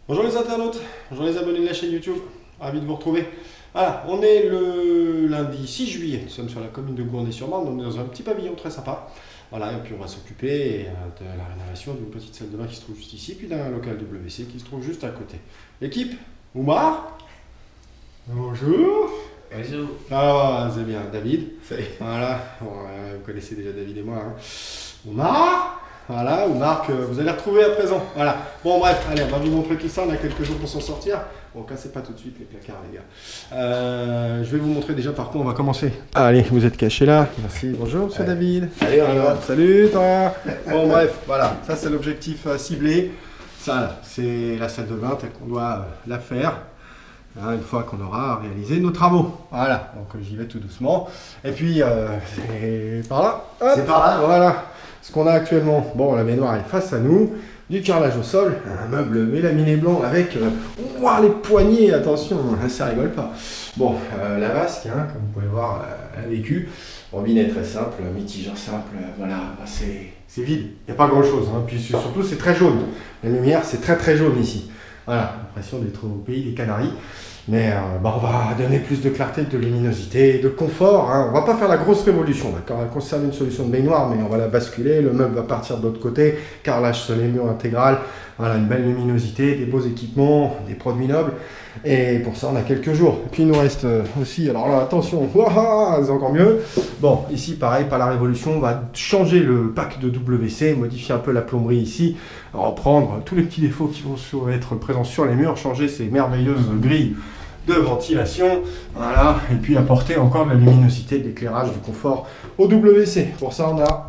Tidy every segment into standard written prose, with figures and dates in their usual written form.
Bonjour les internautes, bonjour les abonnés de la chaîne YouTube, ravi de vous retrouver. Voilà, on est le lundi 6 juillet, nous sommes sur la commune de Gournay-sur-Marne, on est dans un petit pavillon très sympa. Voilà, et puis on va s'occuper de la rénovation d'une petite salle de bain qui se trouve juste ici, puis d'un local WC qui se trouve juste à côté. L'équipe, Oumar. Bonjour. Bonjour. Ah, c'est bien, David. Salut. Voilà, bon, vous connaissez déjà David et moi. Hein. Oumar. Voilà, Oumar que vous allez retrouver à présent. Voilà. Bon bref, allez, on va vous montrer tout ça, on a quelques jours pour s'en sortir. Bon, cassez pas tout de suite les placards les gars. Je vais vous montrer déjà par quoi on va commencer. Allez, vous êtes cachés là. Merci, bonjour monsieur David. Salut, on y va. Salut toi. Bon bref, voilà, ça c'est l'objectif ciblé. Ça, c'est la salle de bain telle qu'on doit la faire. Hein, une fois qu'on aura réalisé nos travaux. Voilà, donc j'y vais tout doucement. Et puis, c'est par là. Hop. C'est par là. Voilà. Ce qu'on a actuellement, bon, la baignoire est face à nous, du carrelage au sol, un meuble mélaminé blanc avec ouah, les poignées, attention, ça rigole pas. Bon, la vasque, hein, comme vous pouvez voir, elle a vécu. Robinet très simple, mitigeur simple, voilà, bah, c'est vide, il n'y a pas grand chose. Hein. Puis surtout, c'est très jaune. La lumière, c'est très jaune ici. Voilà, l'impression d'être au pays des Canaries. Mais bah, on va donner plus de clarté, de luminosité, de confort. Hein. On va pas faire la grosse révolution, d'accord. On conserve une solution de baignoire, mais on va la basculer. Le meuble va partir de l'autre côté. Carrelage sur les murs intégral. Voilà, une belle luminosité, des beaux équipements, des produits nobles. Et pour ça, on a quelques jours. Et puis il nous reste aussi, alors là, attention, c'est encore mieux. Bon, ici, pareil, pas la révolution. On va changer le pack de WC, modifier un peu la plomberie ici, reprendre tous les petits défauts qui vont être présents sur les murs, changer ces merveilleuses grilles de ventilation, voilà, et puis apporter encore de la luminosité, de l'éclairage, du confort au WC. Pour ça, on a...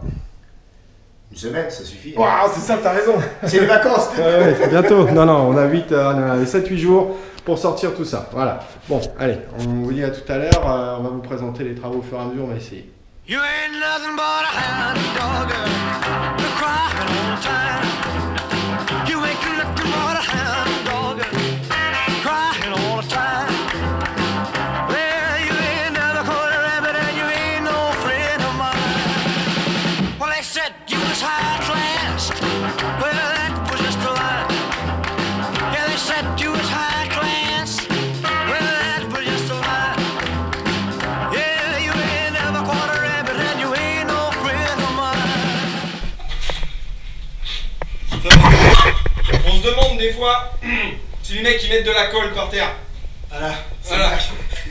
Une semaine, ça suffit. Waouh, c'est ça, t'as raison. C'est les vacances. Ouais, bientôt. Non, on a 7-8 jours pour sortir tout ça. Voilà. Bon, allez, on vous dit à tout à l'heure. On va vous présenter les travaux au fur et à mesure, on va essayer. You ain't nothing but a hound dog, you're crying all the time. You ain't nothing but a hound dog, crying all the time. Well, you ain't never caught a rabbit and you ain't no friend of mine. Well, they said you was high class, well, that was just a lie. Yeah, they said you was high class, well, that was just a lie. Yeah, you ain't never caught a rabbit and you ain't no friend of mine. On se demande des fois si les mecs ils mettent de la colle par terre. Voilà.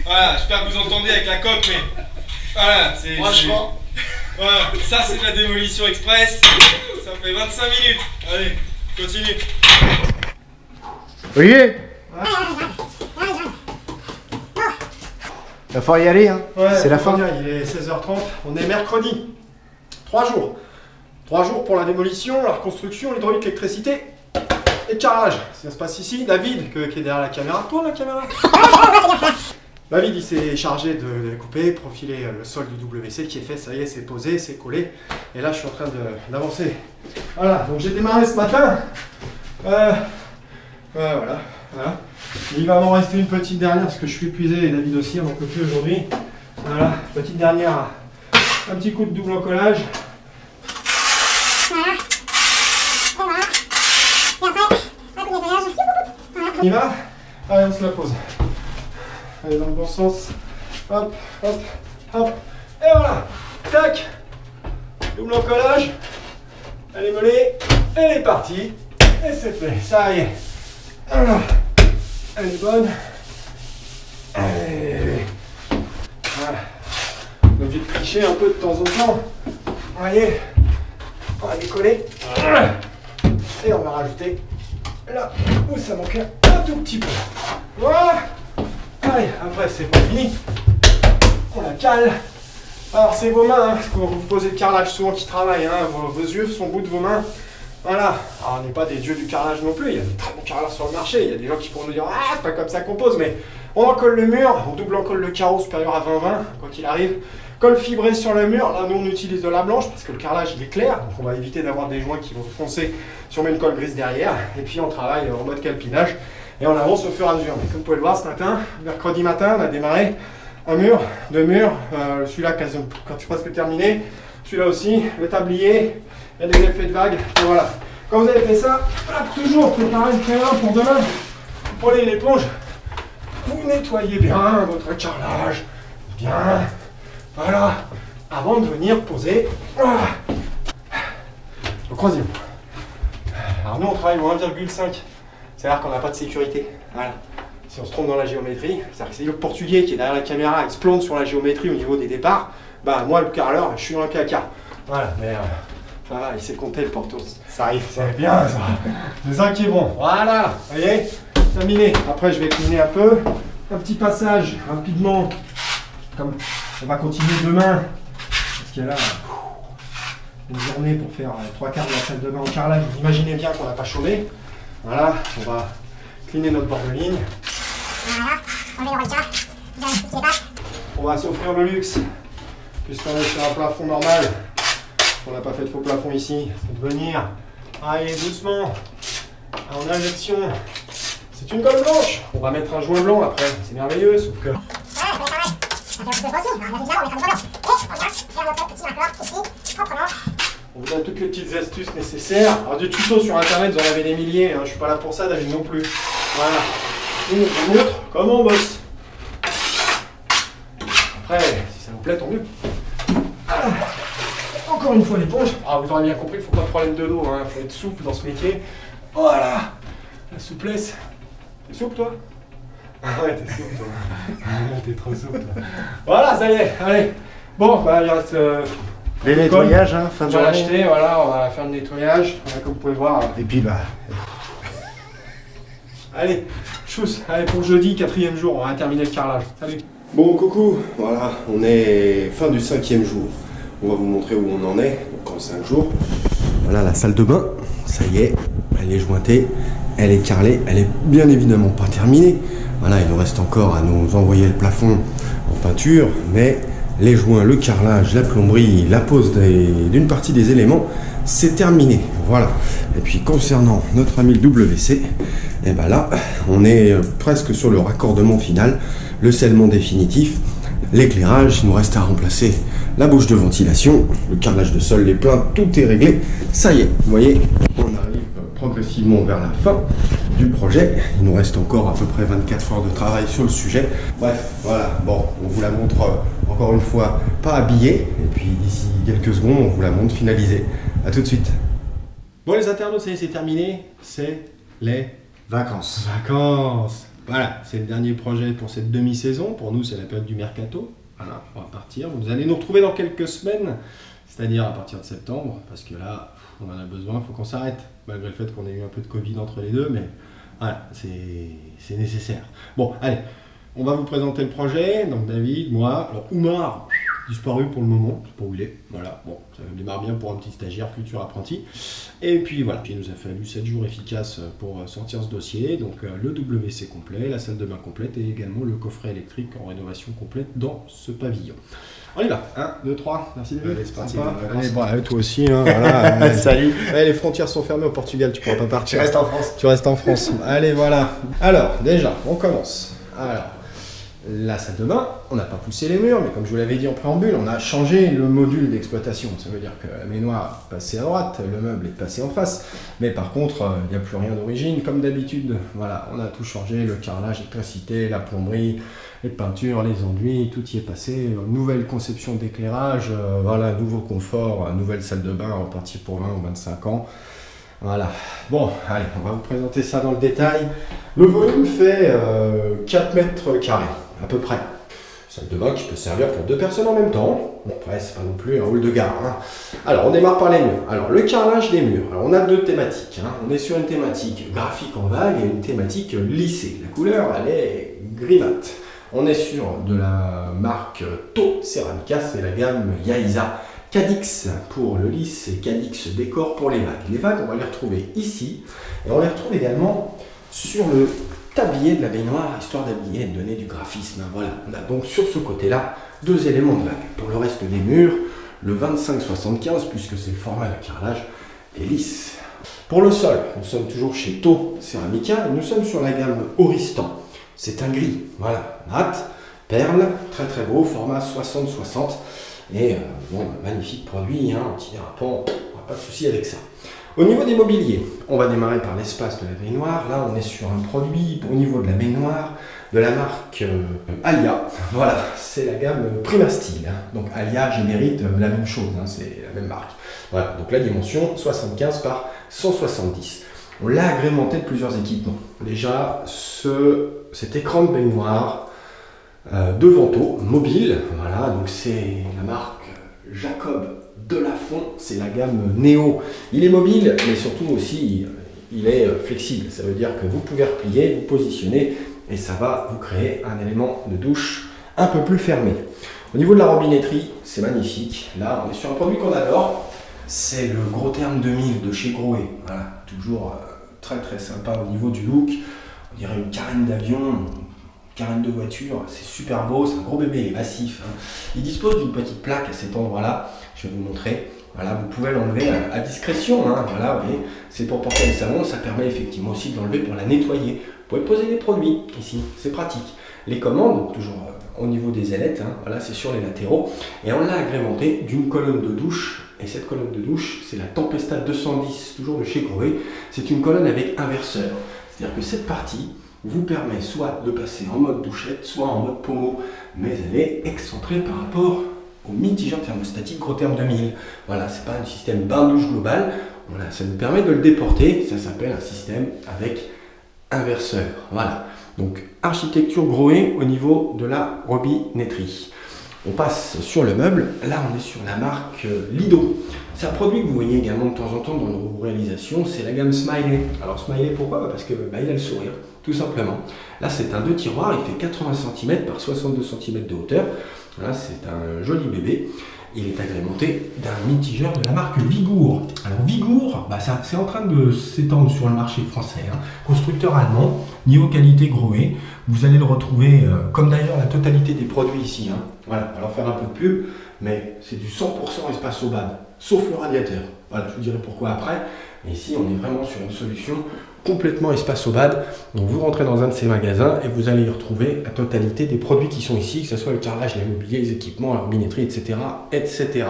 Voilà, j'espère que vous entendez avec la coque, mais voilà, c'est. Franchement. Voilà, ça c'est de la démolition express. Ça fait 25 minutes. Allez, continue. Olivier. Il va falloir y aller, hein. Ouais, c'est la fin. Il est 16h30, on est mercredi. 3 jours. 3 jours pour la démolition, la reconstruction, l'hydraulique, l'électricité et le carrelage. Ça se passe ici. David, qui est derrière la caméra. Tourne la caméra. David, il s'est chargé de couper, profiler le sol du WC qui est fait. Ça y est, c'est posé, c'est collé. Et là, je suis en train d'avancer. Voilà, donc j'ai démarré ce matin. Voilà. Il va m'en rester une petite dernière parce que je suis épuisé et David aussi, on n'en peut plus aujourd'hui. Voilà, petite dernière. Un petit coup de double encollage. On y va. Allez, on se la pose. Allez, dans le bon sens. Hop. Et voilà. Tac. Double encollage. Elle est mollée. Elle est partie. Et c'est fait. Ça y est. Alors, elle est bonne. Allez. Voilà. On est obligé de tricher un peu de temps en temps. Vous voyez. On va décoller. Et on va rajouter là où ça manquait un tout petit peu. Voilà. Allez, après c'est pas fini. On la cale. Alors c'est vos mains, hein, parce que vous posez le carrelage souvent qui travaille, hein, vos yeux sont au bout de vos mains. Voilà. Alors on n'est pas des dieux du carrelage non plus, il y a des très bons carreleurs sur le marché, il y a des gens qui pourront nous dire ah c'est pas comme ça qu'on pose, mais on encolle le mur, on double encolle le carreau supérieur à 20-20, quoi qu'il arrive. Colle fibrée sur le mur, là nous on utilise de la blanche parce que le carrelage il est clair, donc on va éviter d'avoir des joints qui vont se foncer si on met une colle grise derrière, et puis on travaille en mode calpinage, et on avance au fur et à mesure. Mais comme vous pouvez le voir ce matin, mercredi matin, on a démarré un mur, 2 murs, celui-là quasiment quand tu presque terminé, celui-là aussi, le tablier, il y a des effets de vague, et voilà. Quand vous avez fait ça, hop, toujours préparer le terrain pour demain. Vous prenez une éponge, vous nettoyez bien votre carrelage, bien, voilà, avant de venir poser le croisillon. Alors nous on travaille au 1,5, c'est-à-dire qu'on n'a pas de sécurité, voilà. Si on se trompe dans la géométrie, c'est-à-dire que c'est le portugais qui est derrière la caméra, il se plante sur la géométrie au niveau des départs, bah moi le carreleur, je suis dans le caca. Voilà, mais ça va, il sait compter le Portos. Ça arrive, c'est bien ça. C'est ça qui est bon. Voilà, vous voyez, terminé. Après je vais cleaner un peu. Un petit passage rapidement, comme on va continuer demain, parce qu'il y a là une journée pour faire 3/4 de la salle de bain en carrelage. Vous imaginez bien qu'on n'a pas chômé. Voilà, on va cleaner notre bord de ligne. Voilà, enlever le reliquat, bien toutes les pattes. On va s'offrir le luxe, puisqu'on est sur un plafond normal. On n'a pas fait de faux plafond ici, c'est de venir, allez doucement, en injection. C'est une colle blanche. On va mettre un joint blanc après, c'est merveilleux, sauf que... Ouais, ça va être pas mal. Ça fait un petit peu aussi. Alors, on va mettre un joint blanc. Et on vient faire notre petit raccord ici, proprement. On vous donne toutes les petites astuces nécessaires. Alors du tuto sur internet, vous en avez des milliers, hein. Je suis pas là pour ça, David non plus. Voilà. Et on vous montre comment on bosse. Après, si ça vous plaît, tant mieux. Ah. Encore une fois l'éponge. Ah, vous aurez bien compris, il ne faut pas de problème de dos, hein. Il faut être souple dans ce métier. Voilà. La souplesse. T'es souple toi? Ah ouais, t'es souple toi. T'es trop souple toi. Voilà, ça y est, allez. Bon, bah il reste... Les nettoyages, hein, fin de on va journée. l'acheter, voilà, on va faire le nettoyage. Voilà, comme vous pouvez voir. Et puis bah, Allez, chousse, allez pour jeudi, 4e jour, on va terminer le carrelage. Salut. Bon, coucou, voilà, on est fin du 5e jour. On va vous montrer où on en est, donc en 5 jours. Voilà la salle de bain, ça y est, elle est jointée, elle est carrelée, elle est bien évidemment pas terminée. Voilà, il nous reste encore à nous envoyer le plafond en peinture, mais les joints, le carrelage, la plomberie, la pose d'une partie des éléments, c'est terminé. Voilà. Et puis concernant notre ami le WC, et ben là, on est presque sur le raccordement final, le scellement définitif, l'éclairage, il nous reste à remplacer la bouche de ventilation, le carrelage de sol, les plaintes, tout est réglé. Ça y est, vous voyez, on arrive progressivement vers la fin du projet. Il nous reste encore à peu près 24 heures de travail sur le sujet. Bref, voilà, bon, on vous la montre encore une fois pas habillée. Et puis d'ici quelques secondes, on vous la montre finalisée. A tout de suite. Bon les internautes, ça y est, c'est terminé. C'est les vacances. vacances. Voilà, c'est le dernier projet pour cette demi-saison. Pour nous, c'est la période du mercato. Voilà, on va partir. Vous allez nous retrouver dans quelques semaines, c'est-à-dire à partir de septembre, parce que là, on en a besoin, il faut qu'on s'arrête, malgré le fait qu'on ait eu un peu de Covid entre les deux, mais voilà, c'est nécessaire. Bon, allez, on va vous présenter le projet. Donc David, moi, alors Oumar, disparu pour le moment, je sais pas où il est, voilà, bon, ça démarre bien pour un petit stagiaire, futur apprenti. Et puis voilà, il nous a fallu 7 jours efficaces pour sortir ce dossier, donc le WC complet, la salle de bain complète et également le coffret électrique en rénovation complète dans ce pavillon. On y va, 1, 2, 3, merci David. Allez, c'est parti. Allez, bon, allez, toi aussi, hein, voilà. Salut. Ouais, les frontières sont fermées au Portugal, tu pourras pas partir. Tu restes en France. Tu restes en France. Allez, voilà. Alors, déjà, on commence. Alors, la salle de bain, on n'a pas poussé les murs, mais comme je vous l'avais dit en préambule, on a changé le module d'exploitation. Ça veut dire que la baignoire est passée à droite, le meuble est passé en face. Mais par contre, il n'y a plus rien d'origine, comme d'habitude. Voilà, on a tout changé, le carrelage, l'électricité, la plomberie, les peintures, les enduits, tout y est passé. Nouvelle conception d'éclairage, voilà, nouveau confort, nouvelle salle de bain repartie pour 20 ou 25 ans. Voilà. Bon, allez, on va vous présenter ça dans le détail. Le volume fait 4 mètres carrés, à peu près. Salle de bain qui peut servir pour 2 personnes en même temps. Bon, après, c'est pas non plus un hall de gare, hein. Alors, on démarre par les murs. Alors, le carrelage des murs. Alors, on a 2 thématiques, hein. On est sur une thématique graphique en vague et une thématique lissée. La couleur, elle est gris mat. On est sur de la marque To Ceramica, c'est la gamme Yaiza. Cadix pour le lisse et Cadix décor pour les vagues. Les vagues, on va les retrouver ici et on les retrouve également sur le tablier de la baignoire, histoire d'habiller et de donner du graphisme. Voilà, on a donc sur ce côté-là 2 éléments de vague. Pour le reste des murs, le 25-75, puisque c'est le format de carrelage, est lisse. Pour le sol, nous sommes toujours chez To Ceramica et nous sommes sur la gamme Oristan. C'est un gris, voilà, mat, perle, très très beau, format 60-60. Et bon, magnifique produit, hein, anti-dérapant, pas de souci avec ça. Au niveau des mobiliers, on va démarrer par l'espace de la baignoire. Là, on est sur un produit au niveau de la baignoire de la marque Alia. Voilà, c'est la gamme Primastil. Donc Alia Générite, la même chose, hein, c'est la même marque. Voilà, donc la dimension 75 par 170. On l'a agrémenté de plusieurs équipements. Déjà, cet écran de baignoire de Vento mobile. Voilà, donc c'est la marque Jacob de Lafont, c'est la gamme Neo. Il est mobile, mais surtout aussi, il est flexible. Ça veut dire que vous pouvez replier, vous positionner, et ça va vous créer un élément de douche un peu plus fermé. Au niveau de la robinetterie, c'est magnifique. Là, on est sur un produit qu'on adore. C'est le Gros Terme 2000 de chez Grohe. Voilà, toujours très très sympa au niveau du look. On dirait une carène d'avion, carène de voiture, c'est super beau, c'est un gros bébé, il est massif. Hein. Il dispose d'une petite plaque à cet endroit-là, je vais vous montrer. Voilà, vous pouvez l'enlever à discrétion. Hein. Voilà, vous voyez, c'est pour porter le salon, ça permet effectivement aussi de l'enlever pour la nettoyer. Vous pouvez poser des produits ici, c'est pratique. Les commandes, toujours au niveau des ailettes, hein, voilà, c'est sur les latéraux. Et on l'a agrémenté d'une colonne de douche. Et cette colonne de douche, c'est la Tempesta 210, toujours de chez Grohe. C'est une colonne avec inverseur. C'est-à-dire que cette partie vous permet soit de passer en mode douchette, soit en mode pommeau, mais elle est excentrée par rapport au mitigeur thermostatique Gros Terme 2000. Voilà, c'est pas un système bain-douche global, voilà, ça nous permet de le déporter, ça s'appelle un système avec inverseur. Voilà, donc architecture Grohe au niveau de la robinetterie. On passe sur le meuble, là on est sur la marque Lido. C'est un produit que vous voyez également de temps en temps dans nos réalisations, c'est la gamme Smiley. Alors Smiley pourquoi? Parce que il a le sourire, tout simplement. Là c'est un 2 tiroirs, il fait 80 cm par 62 cm de hauteur. Voilà, c'est un joli bébé. Il est agrémenté d'un mitigeur de la marque Vigour. Alors Vigour, c'est en train de s'étendre sur le marché français. Hein. Constructeur allemand, niveau qualité Grohe. Vous allez le retrouver, comme d'ailleurs la totalité des produits ici. Hein. Voilà, on va leur faire un peu de pub, mais c'est du 100% espace au bad, sauf le radiateur. Voilà, je vous dirai pourquoi après. Mais ici, on est vraiment sur une solution complètement espace au bad. Donc vous rentrez dans un de ces magasins et vous allez y retrouver la totalité des produits qui sont ici, que ce soit le carrelage, l'immobilier, les équipements, la robinetterie, etc. etc.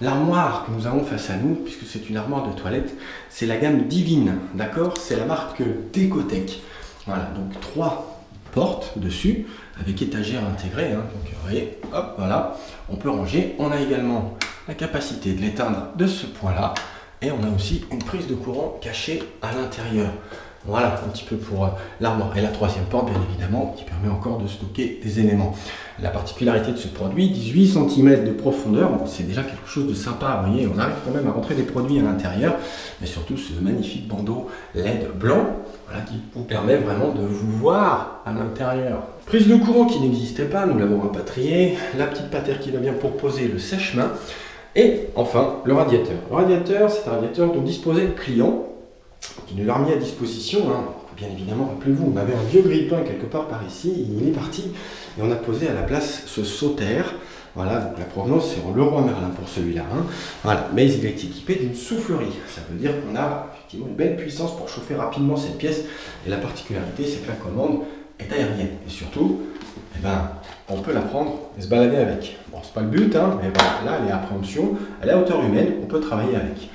L'armoire que nous avons face à nous, puisque c'est une armoire de toilette, c'est la gamme Divine, d'accord? C'est la marque Decotec. Voilà, donc 3 portes dessus, avec étagère intégrée. Hein. Donc vous voyez, hop, voilà, on peut ranger. On a également la capacité de l'éteindre de ce point-là. Et on a aussi une prise de courant cachée à l'intérieur. Voilà un petit peu pour l'armoire. Et la 3e porte, bien évidemment, qui permet encore de stocker des éléments. La particularité de ce produit, 18 cm de profondeur, bon, c'est déjà quelque chose de sympa. Vous voyez, on arrive quand même à rentrer des produits à l'intérieur, mais surtout ce magnifique bandeau LED blanc, voilà, qui vous permet vraiment de vous voir à l'intérieur. Prise de courant qui n'existait pas, nous l'avons rapatriée. La petite patère qui va bien pour poser le sèche-main. Et enfin, le radiateur. Le radiateur, c'est un radiateur dont disposait le client, qui nous l'a remis à disposition. Hein. Bien évidemment, rappelez-vous, on avait un vieux grille-pain quelque part par ici, il est parti, et on a posé à la place ce sautère. Voilà, donc la provenance, c'est Leroy Merlin pour celui-là. Hein. Voilà, mais il est équipé d'une soufflerie. Ça veut dire qu'on a effectivement une belle puissance pour chauffer rapidement cette pièce. Et la particularité, c'est que la commande est aérienne. Et surtout, eh ben, on peut la prendre et se balader avec. Bon, c'est pas le but, hein, mais voilà, là, elle est à préemption, elle est à hauteur humaine, on peut travailler avec.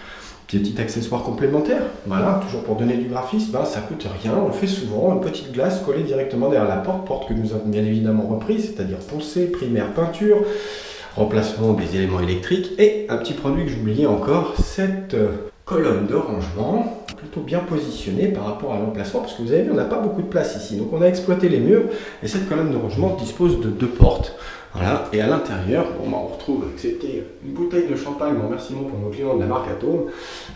Petit accessoire complémentaire, voilà, toujours pour donner du graphisme, hein, ça coûte rien, on le fait souvent, une petite glace collée directement derrière la porte, porte que nous avons bien évidemment reprise, c'est-à-dire poncée, primaire, peinture, remplacement des éléments électriques, et un petit produit que j'oubliais encore, cette colonne de rangement, plutôt bien positionnée par rapport à l'emplacement, parce que vous avez vu, on n'a pas beaucoup de place ici, donc on a exploité les murs, et cette colonne de rangement dispose de 2 portes. Voilà, et à l'intérieur, bon, on retrouve, excepté une bouteille de champagne, en remerciement pour nos clients de la marque Atome,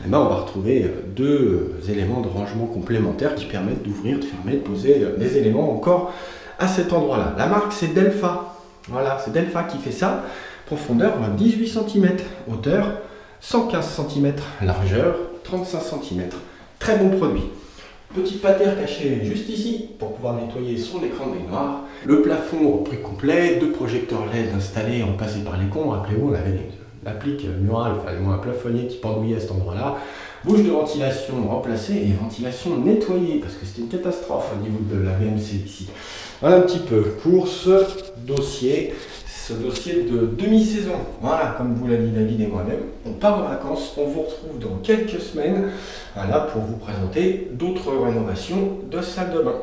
et ben on va retrouver 2 éléments de rangement complémentaires qui permettent d'ouvrir, de fermer, de poser des éléments encore à cet endroit-là. La marque, c'est Delpha. Voilà, c'est Delpha qui fait ça. Profondeur 18 cm, hauteur 115 cm, largeur 35 cm. Très bon produit. Petite patère cachée juste ici pour pouvoir nettoyer son écran de baignoire. Le plafond au prix complet, 2 projecteurs LED installés en passé par les cons. Rappelez-vous, on avait l'applique murale, enfin un plafonnier qui pendouillait à cet endroit-là. Bouche de ventilation remplacée et ventilation nettoyée parce que c'était une catastrophe au niveau de la VMC ici. Voilà un petit peu pour ce dossier. ce dossier de demi-saison. Voilà, comme vous l'a dit David et moi-même, on part en vacances, on vous retrouve dans quelques semaines, voilà, pour vous présenter d'autres rénovations de salle de bain.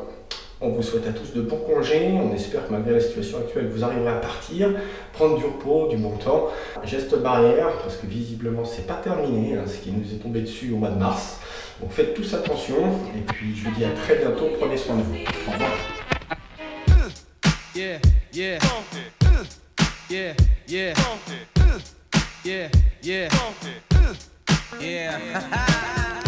On vous souhaite à tous de bons congés, on espère que malgré la situation actuelle, vous arriverez à partir, prendre du repos, du bon temps. Geste barrière, parce que visiblement c'est pas terminé, hein, ce qui nous est tombé dessus au mois de mars. Donc faites tous attention, et puis je vous dis à très bientôt, prenez soin de vous. Au revoir. Yeah, yeah. Yeah, yeah. Yeah, yeah. Yeah.